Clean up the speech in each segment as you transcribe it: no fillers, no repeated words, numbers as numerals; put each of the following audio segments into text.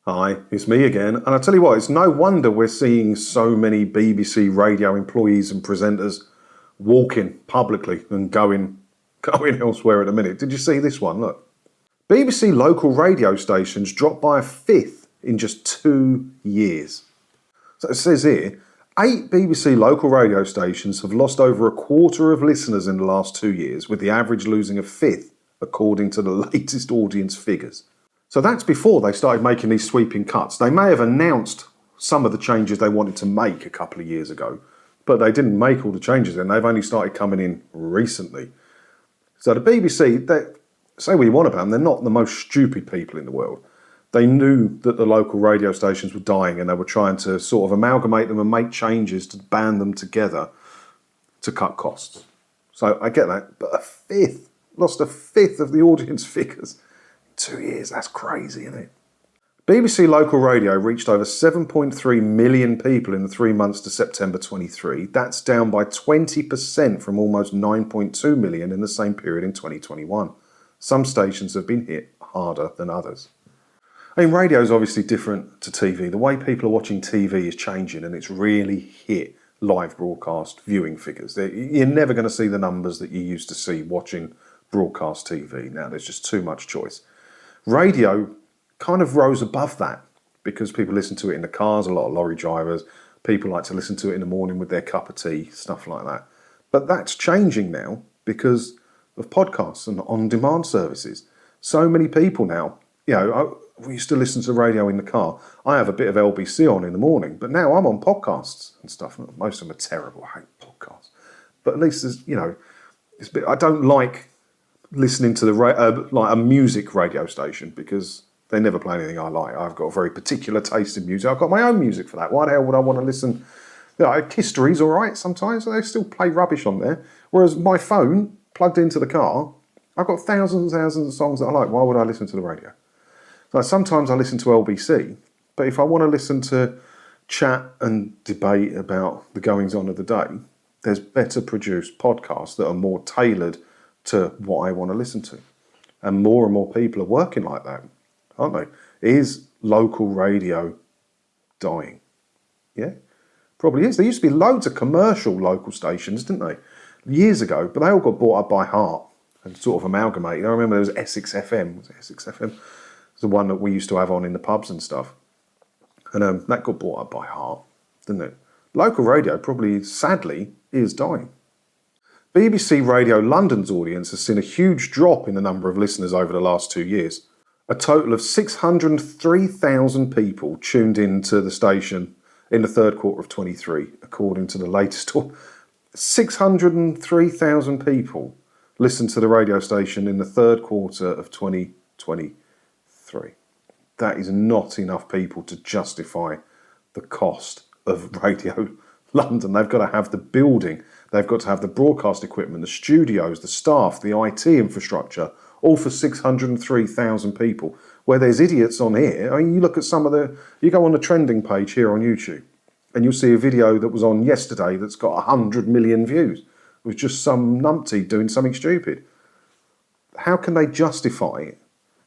Hi, it's me again. And I tell you what, it's no wonder we're seeing so many BBC radio employees and presenters walking publicly and going elsewhere at the minute. Did you see this one? Look. BBC local radio stations dropped by a fifth in just 2 years. So it says here, 8 BBC local radio stations have lost over a quarter of listeners in the last 2 years, with the average losing a fifth, according to the latest audience figures. So that's before they started making these sweeping cuts. They may have announced some of the changes they wanted to make a couple of years ago, but they didn't make all the changes and they've only started coming in recently. So the BBC, say what you want about them, they're not the most stupid people in the world. They knew that the local radio stations were dying and they were trying to sort of amalgamate them and make changes to band them together to cut costs. So I get that, but lost a fifth of the audience figures. 2 years, that's crazy, isn't it? BBC local radio reached over 7.3 million people in the 3 months to September 23. That's down by 20% from almost 9.2 million in the same period in 2021. Some stations have been hit harder than others. I mean, radio is obviously different to TV. The way people are watching TV is changing and it's really hit live broadcast viewing figures. You're never going to see the numbers that you used to see watching broadcast TV. Now, there's just too much choice. Radio kind of rose above that because people listen to it in the cars, a lot of lorry drivers, people like to listen to it in the morning with their cup of tea, stuff like that. But that's changing now because of podcasts and on-demand services. So many people now, we used to listen to the radio in the car. I have a bit of LBC on in the morning, but now I'm on podcasts and stuff. Most of them are terrible. I hate podcasts. But at least there's, I don't like listening to like a music radio station because they never play anything I like. I've got a very particular taste in music. I've got my own music for that. Why the hell would I want to listen? History's all right sometimes. They still play rubbish on there. Whereas my phone, plugged into the car, I've got thousands and thousands of songs that I like. Why would I listen to the radio? So sometimes I listen to LBC, but if I want to listen to chat and debate about the goings on of the day, there's better produced podcasts that are more tailored to what I want to listen to. And more people are working like that, aren't they? Is local radio dying? Yeah, probably is. There used to be loads of commercial local stations, didn't they? Years ago, but they all got bought up by heart and sort of amalgamated. I remember there was Essex FM. Was it Essex FM? It was the one that we used to have on in the pubs and stuff. And that got bought up by heart, didn't it? Local radio probably, sadly, is dying. BBC Radio London's audience has seen a huge drop in the number of listeners over the last 2 years. A total of 603,000 people tuned into the station in the third quarter of 23, according to the latest. 603,000 people listened to the radio station in the third quarter of 2023. That is not enough people to justify the cost of Radio London. They've got to have the building, they've got to have the broadcast equipment, the studios, the staff, the IT infrastructure, all for 603,000 people. Where there's idiots on here. I mean, you look at you go on the trending page here on YouTube, and you'll see a video that was on yesterday that's got 100 million views. It was just some numpty doing something stupid. How can they justify it?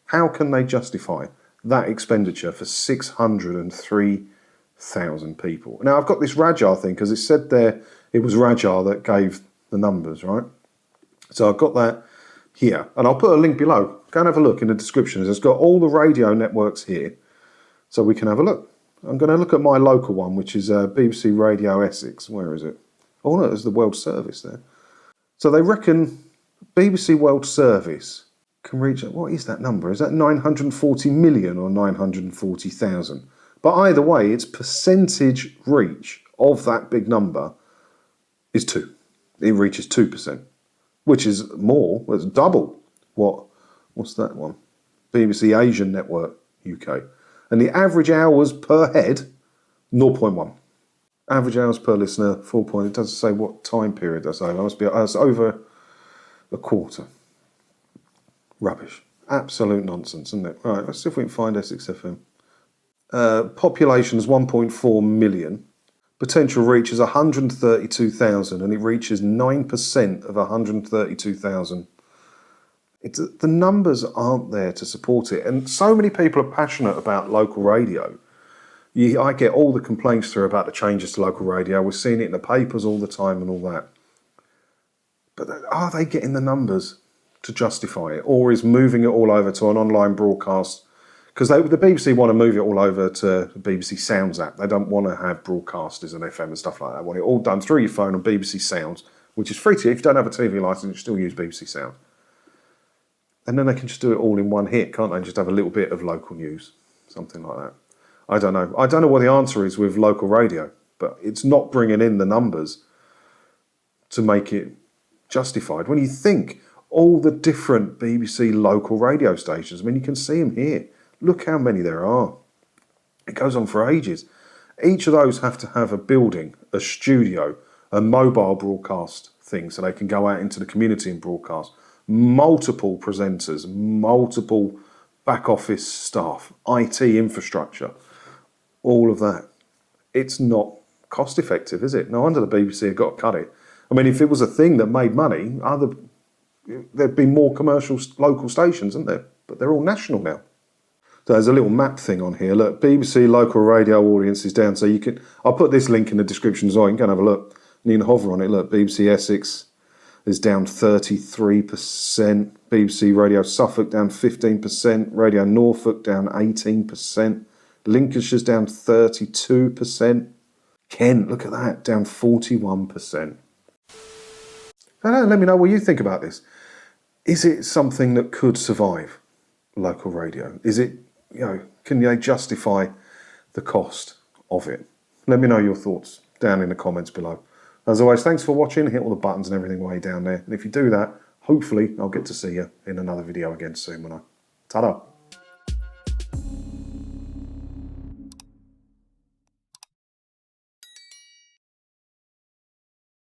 How can they justify that expenditure for 603,000 people? Now, I've got this Rajar thing because it said there it was Rajar that gave the numbers, right? So I've got that here. And I'll put a link below. Go and have a look in the description. It's got all the radio networks here so we can have a look. I'm going to look at my local one, which is BBC Radio Essex. Where is it? Oh, no, there's the World Service there. So they reckon BBC World Service can reach, what is that number? Is that 940 million or 940,000? But either way, its percentage reach of that big number is 2. It reaches 2%, which is more, well, it's double what's that one? BBC Asian Network UK. And the average hours per head, 0.1. Average hours per listener, 4 point. It doesn't say what time period that's over. It must be over a quarter. Rubbish. Absolute nonsense, isn't it? Right, let's see if we can find Essex FM. Population is 1.4 million. Potential reach is 132,000, and it reaches 9% of 132,000 The numbers aren't there to support it. And so many people are passionate about local radio. I get all the complaints through about the changes to local radio. We're seeing it in the papers all the time and all that. But are they getting the numbers to justify it? Or is moving it all over to an online broadcast? Because the BBC want to move it all over to the BBC Sounds app. They don't want to have broadcasters and FM and stuff like that. They want it all done through your phone on BBC Sounds, which is free to you. If you don't have a TV licence, you still use BBC Sounds. And then they can just do it all in one hit, can't they? Just have a little bit of local news, something like that. I don't know. I don't know what the answer is with local radio, but it's not bringing in the numbers to make it justified. When you think all the different BBC local radio stations, I mean, you can see them here. Look how many there are. It goes on for ages. Each of those have to have a building, a studio, a mobile broadcast thing so they can go out into the community and broadcast. Multiple presenters, multiple back office staff, IT infrastructure, all of that. It's not cost effective, is it? No wonder the BBC have got to cut it. I mean, if it was a thing that made money, there'd be more commercial local stations, isn't there? But they're all national now. So there's a little map thing on here. Look, BBC local radio audience is down. So I'll put this link in the description as well. You can go and have a look. And you can hover on it. Look, BBC Essex is down 33%. BBC Radio Suffolk down 15%. Radio Norfolk down 18%. Lincolnshire's down 32%. Kent, look at that, down 41%. I don't know, let me know what you think about this. Is it something that could survive local radio? Is it, can they justify the cost of it? Let me know your thoughts down in the comments below. As always, thanks for watching. Hit all the buttons and everything way down there. And if you do that, hopefully I'll get to see you in another video again soon, won't I? Ta-da.